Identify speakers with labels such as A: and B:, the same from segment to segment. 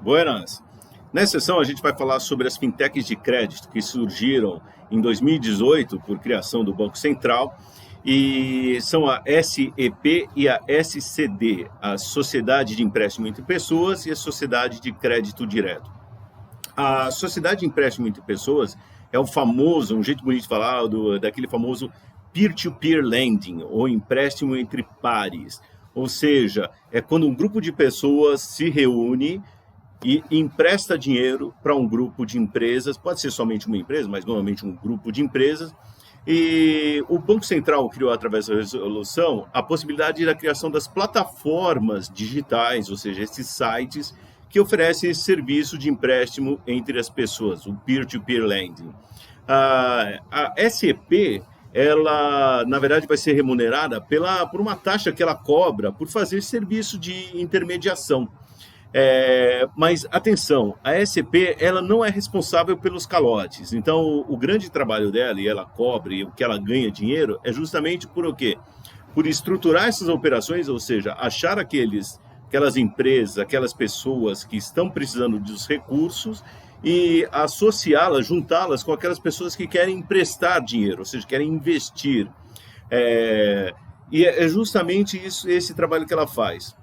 A: Buenas. Nessa sessão a gente vai falar sobre as fintechs de crédito que surgiram em 2018 por criação do Banco Central e são a SEP e a SCD, a Sociedade de Empréstimo entre Pessoas e a Sociedade de Crédito Direto. A Sociedade de Empréstimo entre Pessoas é o famoso, um jeito bonito de falar, daquele famoso peer-to-peer lending, ou empréstimo entre pares. Ou seja, é quando um grupo de pessoas se reúne e empresta dinheiro para um grupo de empresas, pode ser somente uma empresa, mas normalmente um grupo de empresas, e o Banco Central criou, através da resolução, a possibilidade da criação das plataformas digitais, ou seja, esses sites que oferecem esse serviço de empréstimo entre as pessoas, o peer-to-peer lending. A SEP, ela, na verdade, vai ser remunerada por uma taxa que ela cobra por fazer serviço de intermediação. Mas, atenção, a SEP ela não é responsável pelos calotes. Então, o grande trabalho dela, e ela cobre, o que ela ganha dinheiro, é justamente por o quê? Por estruturar essas operações, ou seja, achar aquelas empresas, aquelas pessoas que estão precisando dos recursos e associá-las, juntá-las com aquelas pessoas que querem emprestar dinheiro, ou seja, querem investir. E é justamente esse trabalho que ela faz,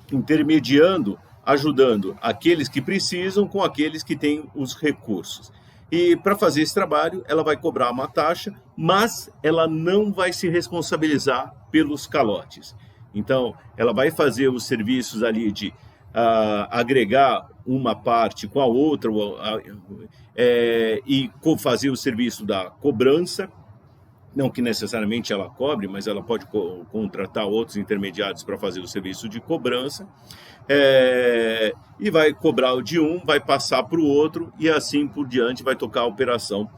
A: intermediando, ajudando aqueles que precisam com aqueles que têm os recursos. E para fazer esse trabalho, ela vai cobrar uma taxa, mas ela não vai se responsabilizar pelos calotes. Então, ela vai fazer os serviços ali de agregar uma parte com a outra e fazer o serviço da cobrança, não que necessariamente ela cobre, mas ela pode contratar outros intermediários para fazer o serviço de cobrança, e vai cobrar o de um, vai passar para o outro e assim por diante vai tocar a operação.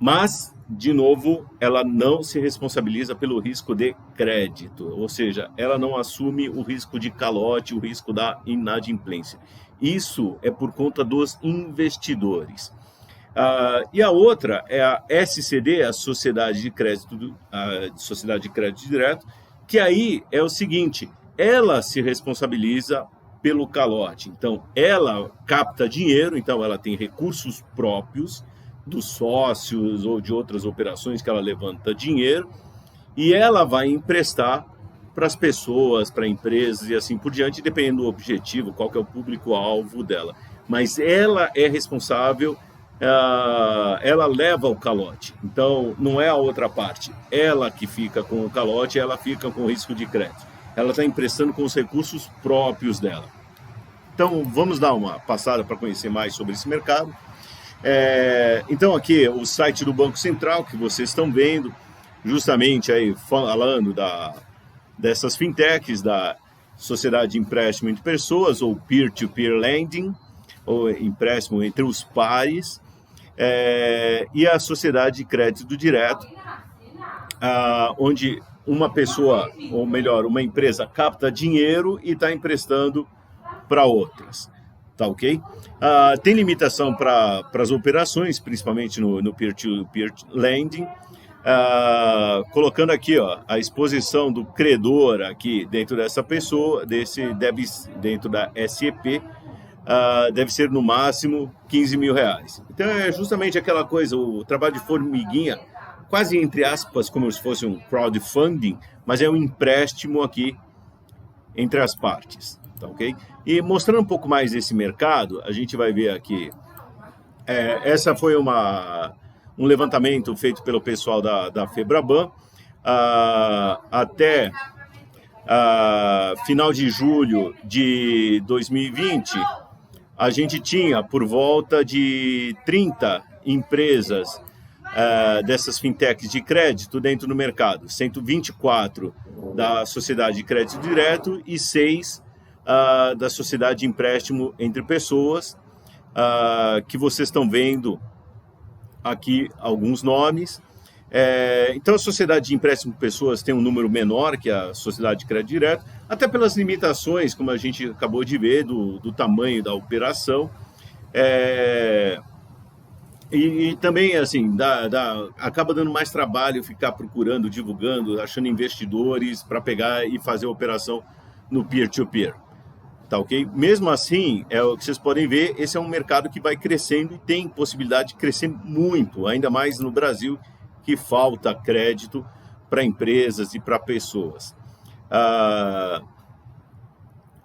A: Mas, de novo, ela não se responsabiliza pelo risco de crédito, ou seja, ela não assume o risco de calote, o risco da inadimplência. Isso é por conta dos investidores. E a outra é a SCD, a Sociedade de Crédito Direto, que aí é o seguinte, ela se responsabiliza pelo calote. Então, ela capta dinheiro, então ela tem recursos próprios dos sócios ou de outras operações que ela levanta dinheiro, e ela vai emprestar para as pessoas, para empresas e assim por diante, dependendo do objetivo, qual que é o público-alvo dela. Mas ela é responsável, ela leva o calote. Então, não é a outra parte. Ela que fica com o calote, ela fica com o risco de crédito. Ela está emprestando com os recursos próprios dela. Então, vamos dar uma passada para conhecer mais sobre esse mercado. Então, aqui o site do Banco Central, que vocês estão vendo, justamente aí falando dessas fintechs, da Sociedade de Empréstimo entre Pessoas, ou Peer-to-Peer Lending, ou empréstimo entre os pares, e a Sociedade de Crédito Direto, onde uma pessoa, ou melhor, uma empresa capta dinheiro e está emprestando para outras. Tá ok? Tem limitação para as operações, principalmente no peer-to-peer lending, colocando aqui a exposição do credor aqui dentro dessa pessoa, dentro da SEP, deve ser no máximo R$15 mil. Então é justamente aquela coisa, o trabalho de formiguinha, quase entre aspas, como se fosse um crowdfunding, mas é um empréstimo aqui entre as partes. Tá ok? E mostrando um pouco mais desse mercado, a gente vai ver aqui, essa foi um levantamento feito pelo pessoal da Febraban, até final de julho de 2020, a gente tinha por volta de 30 empresas dessas fintechs de crédito dentro do mercado, 124 da Sociedade de Crédito Direto e 6 da Sociedade de Empréstimo entre Pessoas, que vocês estão vendo aqui alguns nomes. Então, a Sociedade de Empréstimo de Pessoas tem um número menor que a Sociedade de Crédito Direto, até pelas limitações, como a gente acabou de ver, do tamanho da operação. E também, assim, acaba dando mais trabalho ficar procurando, divulgando, achando investidores para pegar e fazer a operação no peer-to-peer. tá ok? Mesmo assim, é o que vocês podem ver, esse é um mercado que vai crescendo e tem possibilidade de crescer muito, ainda mais no Brasil, que falta crédito para empresas e para pessoas.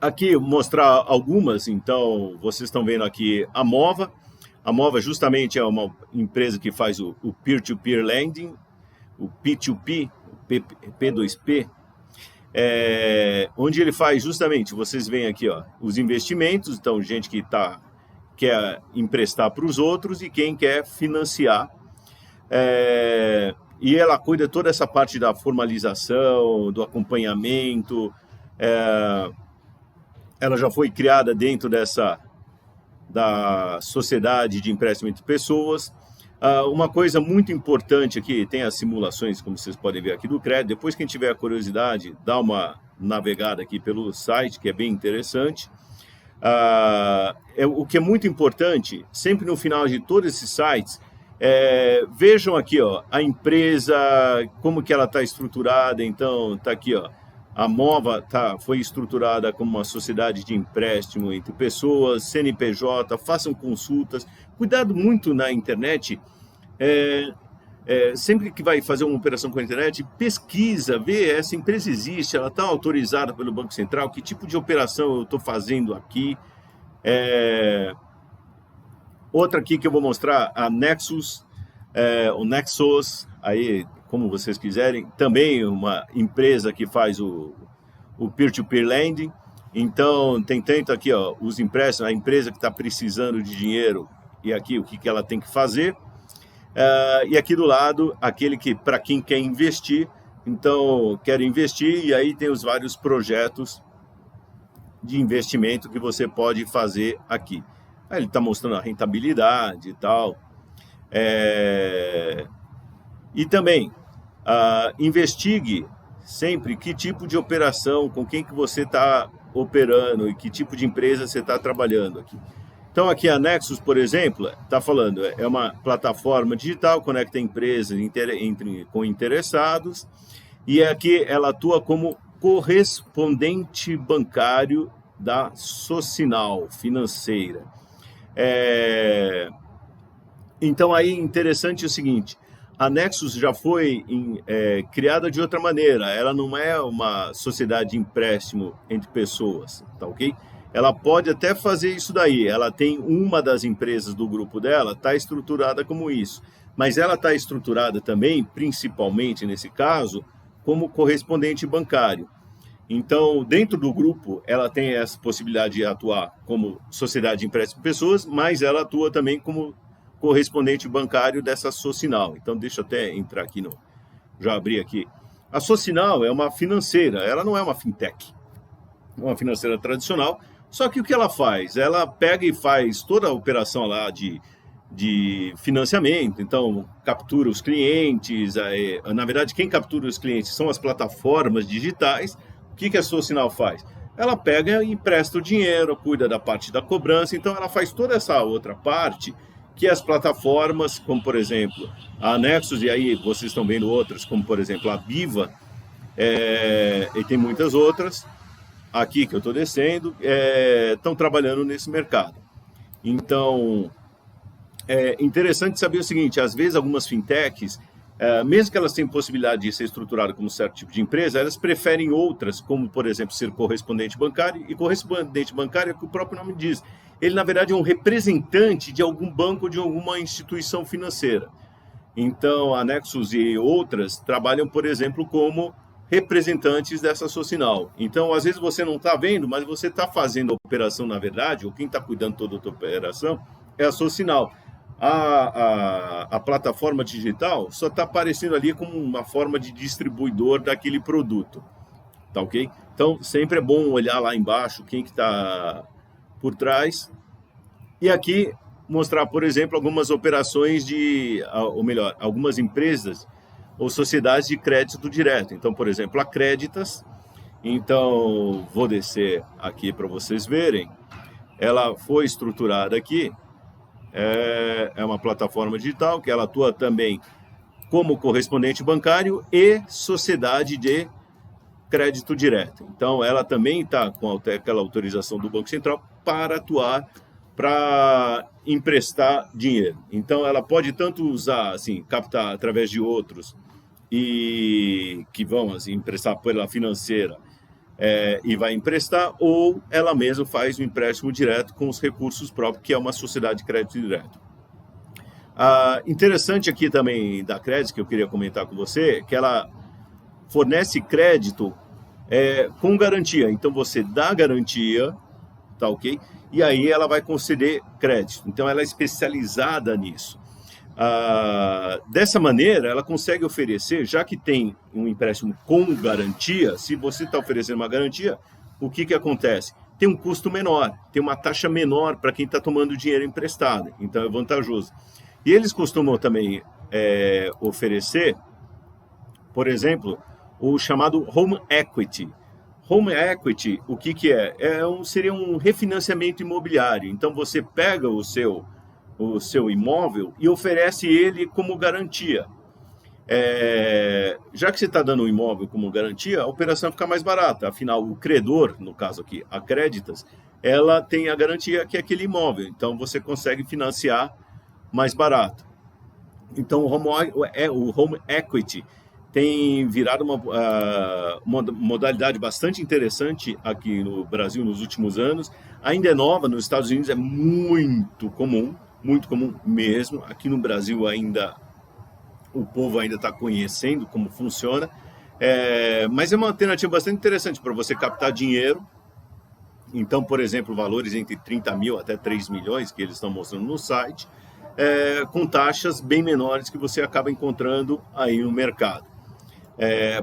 A: Aqui mostrar algumas, então vocês estão vendo aqui a Mova. A Mova justamente é uma empresa que faz o peer-to-peer lending, o P2P, P2P, onde ele faz justamente, vocês veem aqui, ó, os investimentos, então gente que quer emprestar para os outros e quem quer financiar. E ela cuida toda essa parte da formalização, do acompanhamento. Ela já foi criada dentro da sociedade de empréstimo entre pessoas. Uma coisa muito importante aqui, tem as simulações, como vocês podem ver aqui do crédito. Depois, quem tiver a curiosidade, dá uma navegada aqui pelo site, que é bem interessante. O que é muito importante, sempre no final de todos esses sites, vejam aqui, ó, a empresa, como que ela está estruturada. Então, está aqui, ó, a Mova foi estruturada como uma sociedade de empréstimo entre pessoas, CNPJ, façam consultas. Cuidado muito na internet, sempre que vai fazer uma operação com a internet, pesquisa, vê, essa empresa existe, ela está autorizada pelo Banco Central, que tipo de operação eu estou fazendo aqui. Outra aqui que eu vou mostrar, a Nexus, o Nexus, aí, como vocês quiserem, também uma empresa que faz o peer-to-peer lending. Então, tem tanto aqui, ó, os empréstimos, a empresa que está precisando de dinheiro, e aqui o que ela tem que fazer. E aqui do lado, aquele que, para quem quer investir, então, quer investir, e aí tem os vários projetos de investimento que você pode fazer aqui. Aí ele está mostrando a rentabilidade e tal. E também, investigue sempre que tipo de operação, com quem que você está operando e que tipo de empresa você está trabalhando aqui. Então aqui a Nexus, por exemplo, está falando, é uma plataforma digital, conecta empresas com interessados, e aqui ela atua como correspondente bancário da Socinal Financeira. Então aí interessante o seguinte, a Nexus já foi criada de outra maneira, ela não é uma sociedade de empréstimo entre pessoas, tá ok? Ela pode até fazer isso daí, ela tem uma das empresas do grupo dela, está estruturada como isso, mas ela está estruturada também, principalmente nesse caso, como correspondente bancário. Então, dentro do grupo, ela tem essa possibilidade de atuar como sociedade de empréstimo de pessoas, mas ela atua também como correspondente bancário dessa Socinal. Então, deixa eu até entrar aqui, já abri aqui. A Socinal é uma financeira, ela não é uma fintech, é uma financeira tradicional, só que o que ela faz? Ela pega e faz toda a operação lá de financiamento, então captura os clientes, na verdade quem captura os clientes são as plataformas digitais. O que a Socinal faz? Ela pega e empresta o dinheiro, cuida da parte da cobrança, então ela faz toda essa outra parte que as plataformas, como por exemplo a Nexus, e aí vocês estão vendo outras, como por exemplo a Biva, e tem muitas outras, aqui que eu estou descendo, estão trabalhando nesse mercado. Então, é interessante saber o seguinte, às vezes algumas fintechs, mesmo que elas tenham possibilidade de ser estruturadas como certo tipo de empresa, elas preferem outras, como por exemplo ser correspondente bancário, e correspondente bancário é o que o próprio nome diz. Ele na verdade é um representante de algum banco ou de alguma instituição financeira. Então a Nexus e outras trabalham, por exemplo, como representantes dessa Socinal. Então, às vezes você não está vendo, mas você está fazendo a operação, na verdade, ou quem está cuidando toda a operação é a Socinal. A plataforma digital só está aparecendo ali como uma forma de distribuidor daquele produto, tá ok? Então, sempre é bom olhar lá embaixo quem que está por trás. E aqui, mostrar, por exemplo, algumas operações ou melhor, algumas empresas ou sociedades de crédito direto. Então, por exemplo, a Creditas. Então, vou descer aqui para vocês verem. Ela foi estruturada aqui. É uma plataforma digital que ela atua também como correspondente bancário e sociedade de crédito direto. Então, ela também está com aquela autorização do Banco Central para atuar, para emprestar dinheiro. Então, ela pode tanto usar, assim, captar através de outros e que vão assim, emprestar pela financeira e vai emprestar, ou ela mesma faz um empréstimo direto com os recursos próprios, que é uma sociedade de crédito direto. Interessante aqui também da Crédito, que eu queria comentar com você, que ela fornece crédito com garantia. Então, você dá garantia, tá ok? E aí ela vai conceder crédito. Então, ela é especializada nisso. Dessa maneira, ela consegue oferecer, já que tem um empréstimo com garantia, se você está oferecendo uma garantia, o que acontece? Tem um custo menor, tem uma taxa menor para quem está tomando dinheiro emprestado. Então, é vantajoso. E eles costumam também oferecer, por exemplo, o chamado Home Equity. Home Equity, o que é? Seria um refinanciamento imobiliário. Então, você pega o seu imóvel e oferece ele como garantia. Já que você está dando o imóvel como garantia, a operação fica mais barata. Afinal, o credor, no caso aqui, a Créditas, ela tem a garantia que é aquele imóvel. Então, você consegue financiar mais barato. Então, o Home Equity tem virado uma modalidade bastante interessante aqui no Brasil nos últimos anos. Ainda é nova, nos Estados Unidos é muito comum mesmo. Aqui no Brasil ainda o povo ainda está conhecendo como funciona, mas é uma alternativa bastante interessante para você captar dinheiro. Então, por exemplo, valores entre 30 mil até 3 milhões que eles estão mostrando no site, com taxas bem menores que você acaba encontrando aí no mercado.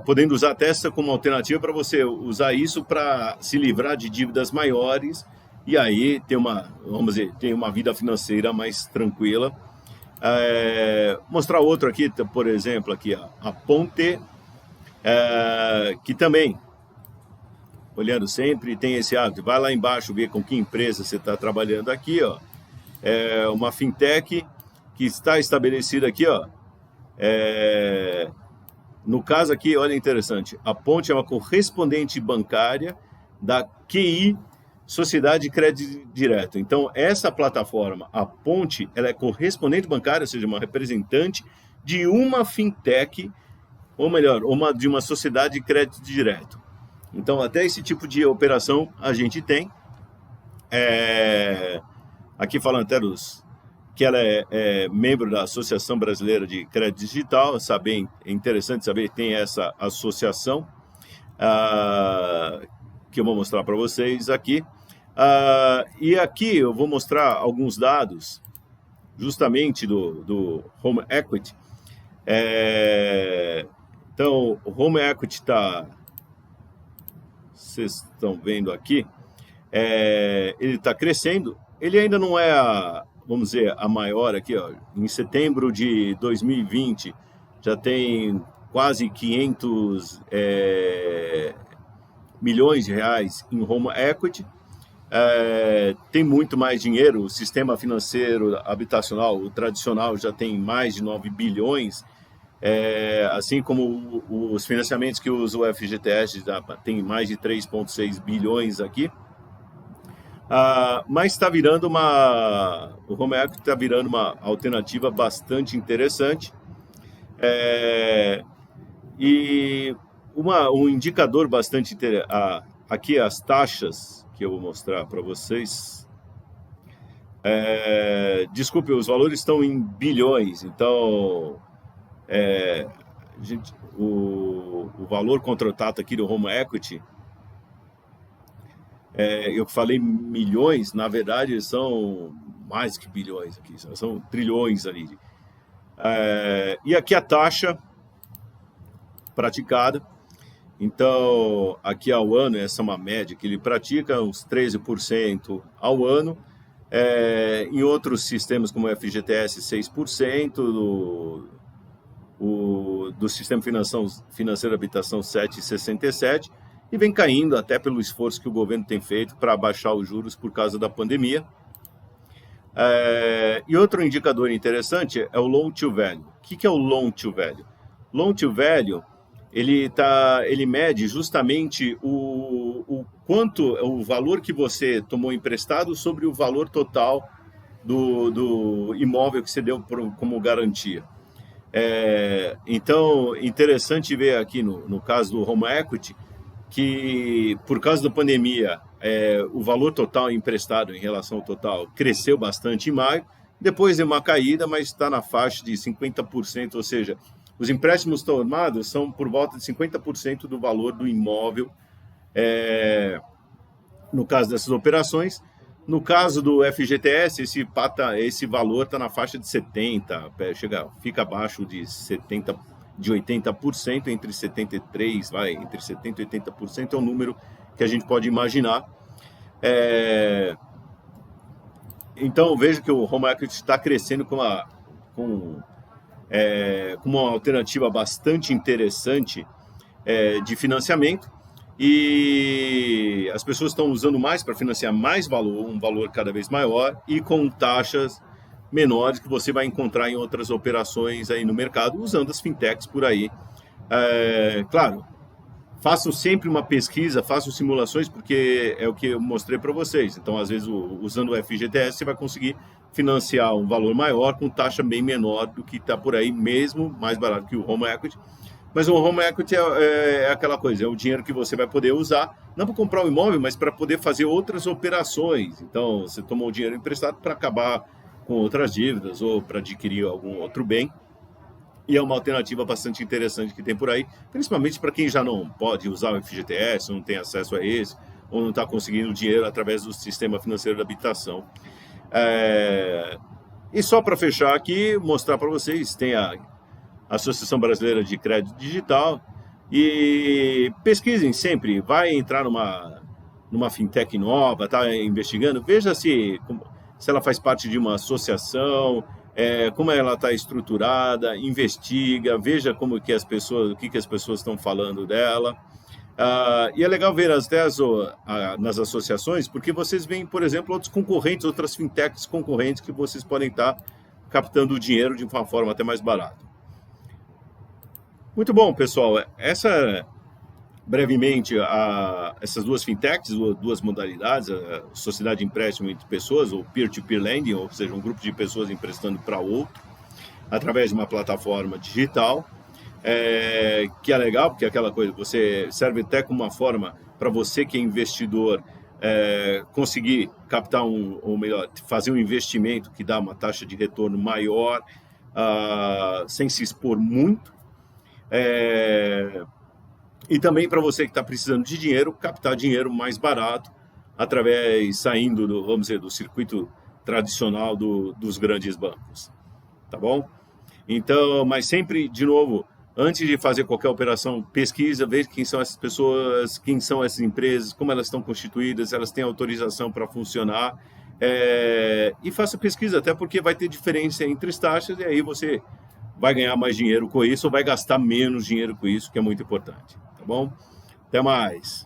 A: Podendo usar até essa como alternativa para você usar isso para se livrar de dívidas maiores e aí ter uma vida financeira mais tranquila. Mostrar outro aqui, por exemplo, aqui a Ponte, que também, olhando sempre, tem esse hábito. Vai lá embaixo ver com que empresa você está trabalhando aqui, ó. Uma fintech que está estabelecida aqui, ó. No caso aqui, olha interessante, a Ponte é uma correspondente bancária da QI Sociedade de Crédito Direto. Então, essa plataforma, a Ponte, ela é correspondente bancária, ou seja, uma representante de uma fintech, ou melhor, de uma sociedade de crédito direto. Então, até esse tipo de operação a gente tem. Aqui falando até que ela é membro da Associação Brasileira de Crédito Digital. É interessante saber que tem essa associação, que eu vou mostrar para vocês aqui. E aqui eu vou mostrar alguns dados justamente do Home Equity. Então, o Home Equity vocês estão vendo aqui, ele está crescendo. Ele ainda não é vamos dizer, a maior aqui, ó. Em setembro de 2020 já tem quase 500 milhões de reais em Home Equity. Tem muito mais dinheiro. O sistema financeiro habitacional, o tradicional, já tem mais de 9 bilhões, assim como os financiamentos que usa o FGTS tem mais de 3,6 bilhões aqui. Mas está virando o Home Equity está virando uma alternativa bastante interessante. E um indicador bastante interessante, aqui as taxas que eu vou mostrar para vocês. Desculpe, os valores estão em bilhões, então o valor contratado aqui do Home Equity, eu falei milhões, na verdade são mais que bilhões aqui, são trilhões ali. E aqui a taxa praticada. Então, aqui ao ano, essa é uma média que ele pratica, uns 13% ao ano. Em outros sistemas, como o FGTS, 6%, do Sistema Financeiro de Habitação, 7,67%, e vem caindo até pelo esforço que o governo tem feito para baixar os juros por causa da pandemia. E outro indicador interessante é o Loan to Value. O que é o Loan to Value? Loan to Value, ele mede justamente o valor que você tomou emprestado sobre o valor total do imóvel que você deu como garantia. Então, interessante ver aqui no caso do Home Equity, que por causa da pandemia, o valor total emprestado em relação ao total cresceu bastante em maio, depois deu uma caída, mas está na faixa de 50%, ou seja, os empréstimos tomados são por volta de 50% do valor do imóvel, no caso dessas operações. No caso do FGTS, esse valor está na faixa de 70%, fica abaixo de 70%, de 80%, entre 73%, entre 70% e 80% é um número que a gente pode imaginar. Então, vejo que o Home Equity está crescendo com uma alternativa bastante interessante de financiamento, e as pessoas estão usando mais para financiar mais valor, um valor cada vez maior e com taxas menores que você vai encontrar em outras operações aí no mercado, usando as fintechs por aí. Claro, façam sempre uma pesquisa, façam simulações, porque é o que eu mostrei para vocês. Então, às vezes, usando o FGTS, você vai conseguir financiar um valor maior com taxa bem menor do que está por aí, mesmo mais barato que o Home Equity. Mas o Home Equity é aquela coisa, é o dinheiro que você vai poder usar, não para comprar um imóvel, mas para poder fazer outras operações. Então, você tomou o dinheiro emprestado para acabar com outras dívidas ou para adquirir algum outro bem. E é uma alternativa bastante interessante que tem por aí, principalmente para quem já não pode usar o FGTS, não tem acesso a esse, ou não está conseguindo dinheiro através do sistema financeiro da habitação. E só para fechar aqui, mostrar para vocês, tem a Associação Brasileira de Crédito Digital, e pesquisem sempre, vai entrar numa fintech nova, está investigando, veja se ela faz parte de uma associação, como ela está estruturada, investiga, veja o que as pessoas estão falando dela. E é legal ver até nas associações, porque vocês veem, por exemplo, outros concorrentes, outras fintechs concorrentes que vocês podem estar captando o dinheiro de uma forma até mais barata. Muito bom, pessoal. Brevemente, essas duas fintechs, duas modalidades, a sociedade de empréstimo entre pessoas, ou peer-to-peer lending, ou seja, um grupo de pessoas emprestando para outro, através de uma plataforma digital, que é legal, porque é aquela coisa, você serve até como uma forma para você que é investidor conseguir captar ou melhor, fazer um investimento que dá uma taxa de retorno maior, sem se expor muito. E também para você que está precisando de dinheiro, captar dinheiro mais barato, saindo do circuito tradicional dos grandes bancos. Tá bom? Então, mas sempre, de novo, antes de fazer qualquer operação, pesquisa, veja quem são essas pessoas, quem são essas empresas, como elas estão constituídas, elas têm autorização para funcionar, e faça pesquisa, até porque vai ter diferença entre as taxas, e aí você vai ganhar mais dinheiro com isso ou vai gastar menos dinheiro com isso, que é muito importante. Tá bom? Até mais!